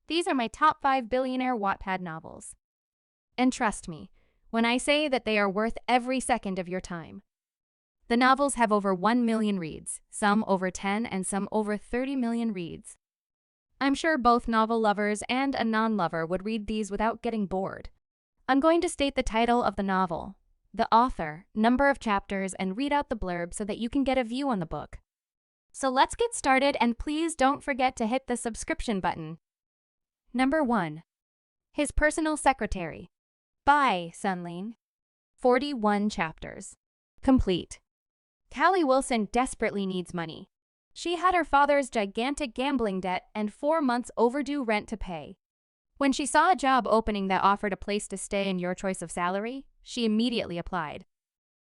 These are my top 5 billionaire Wattpad novels. And trust me, when I say that they are worth every second of your time. The novels have over 1 million reads, some over 10 and some over 30 million reads. I'm sure both novel lovers and a non-lover would read these without getting bored. I'm going to state the title of the novel, the author, number of chapters, and read out the blurb so that you can get a view on the book. So let's get started, and please don't forget to hit the subscription button. Number 1. His Personal Secretary by Sunling. 41 chapters. Complete. Callie Wilson desperately needs money. She had her father's gigantic gambling debt and 4 months overdue rent to pay. When she saw a job opening that offered a place to stay and your choice of salary, she immediately applied.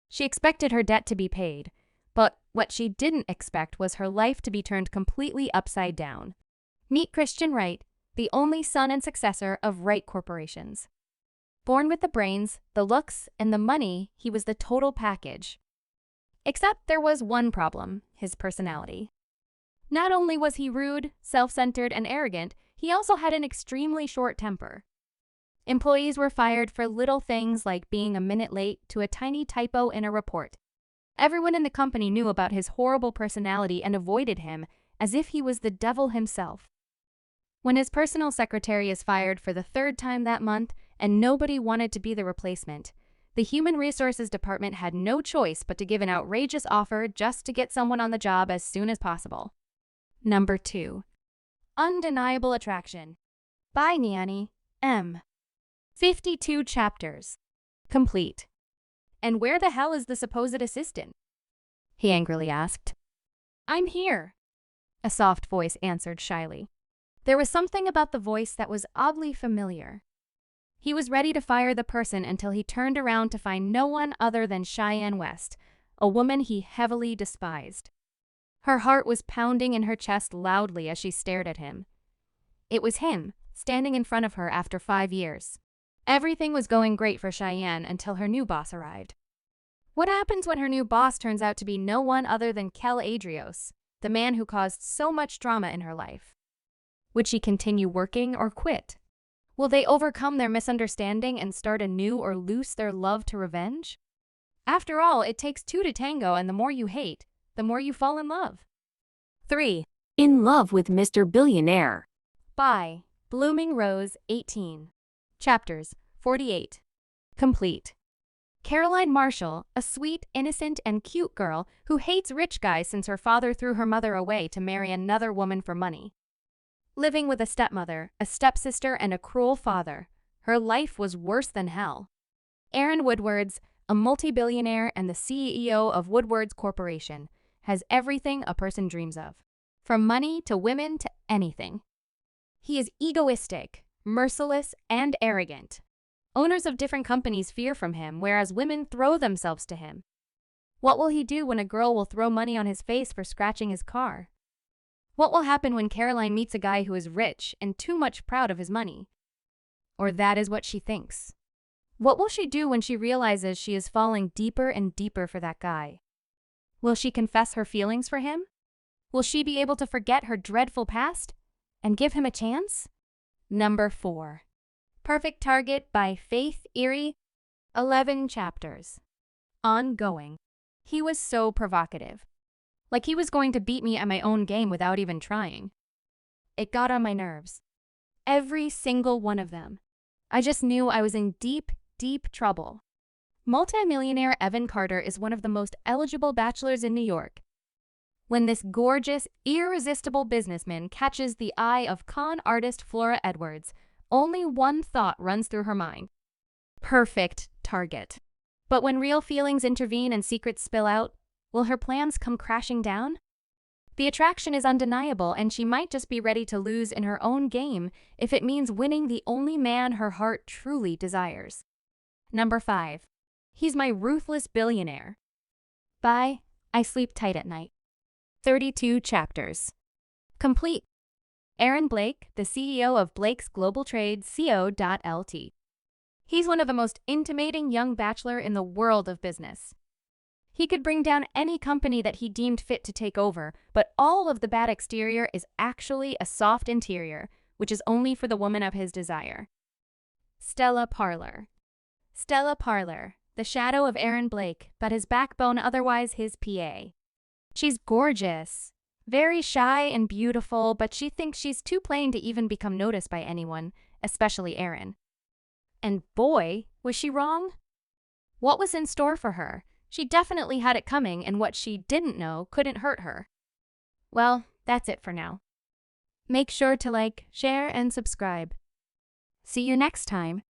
She expected her debt to be paid, but what she didn't expect was her life to be turned completely upside down. Meet Christian Wright, the only son and successor of Wright Corporations. Born with the brains, the looks, and the money, he was the total package. Except there was one problem: his personality. Not only was he rude, self-centered, and arrogant, he also had an extremely short temper. Employees were fired for little things like being a minute late to a tiny typo in a report. Everyone in the company knew about his horrible personality and avoided him as if he was the devil himself. When his personal secretary is fired for the 3rd time that month and nobody wanted to be the replacement, the Human Resources Department had no choice but to give an outrageous offer just to get someone on the job as soon as possible. Number 2. Undeniable Attraction by Niani M. 52 chapters. Complete. And where the hell is the supposed assistant? He angrily asked. I'm here, a soft voice answered shyly. There was something about the voice that was oddly familiar. He was ready to fire the person until he turned around to find no one other than Cheyenne West, a woman he heavily despised. Her heart was pounding in her chest loudly as she stared at him. It was him, standing in front of her after 5 years. Everything was going great for Cheyenne until her new boss arrived. What happens when her new boss turns out to be no one other than Kel Adrios, the man who caused so much drama in her life? Would she continue working or quit? Will they overcome their misunderstanding and start anew or lose their love to revenge? After all, it takes 2 to tango, and the more you hate, the more you fall in love. 3. In Love with Mr. Billionaire By Blooming Rose 18. Chapters 48. Complete. Caroline Marshall, a sweet, innocent, and cute girl who hates rich guys since her father threw her mother away to marry another woman for money. Living with a stepmother, a stepsister, and a cruel father, her life was worse than hell. Aaron Woodwards, a multi-billionaire and the CEO of Woodwards Corporation, has everything a person dreams of, from money to women to anything. He is egoistic, merciless, and arrogant. Owners of different companies fear from him, whereas women throw themselves to him. What will he do when a girl will throw money on his face for scratching his car? What will happen when Caroline meets a guy who is rich and too much proud of his money? Or that is what she thinks. What will she do when she realizes she is falling deeper and deeper for that guy? Will she confess her feelings for him? Will she be able to forget her dreadful past and give him a chance? Number 4. Perfect Target by Faith Erie. 11 chapters. Ongoing. He was so provocative. Like he was going to beat me at my own game without even trying. It got on my nerves. Every single one of them. I just knew I was in deep, deep trouble. Multimillionaire Evan Carter is one of the most eligible bachelors in New York. When this gorgeous, irresistible businessman catches the eye of con artist Flora Edwards, only one thought runs through her mind. Perfect target. But when real feelings intervene and secrets spill out, will her plans come crashing down? The attraction is undeniable, and she might just be ready to lose in her own game if it means winning the only man her heart truly desires. Number 5. He's My Ruthless Billionaire. By I Sleep Tight at Night. 32 chapters. Complete. Aaron Blake, the CEO of Blake's Global Trade Co.Lt. He's one of the most intimidating young bachelor in the world of business. He could bring down any company that he deemed fit to take over, but all of the bad exterior is actually a soft interior, which is only for the woman of his desire. Stella Parlor. Stella Parlor, the shadow of Aaron Blake, but his backbone otherwise his PA. She's gorgeous, very shy and beautiful, but she thinks she's too plain to even become noticed by anyone, especially Aaron. And boy, was she wrong? What was in store for her? She definitely had it coming, and what she didn't know couldn't hurt her. Well, that's it for now. Make sure to like, share, and subscribe. See you next time.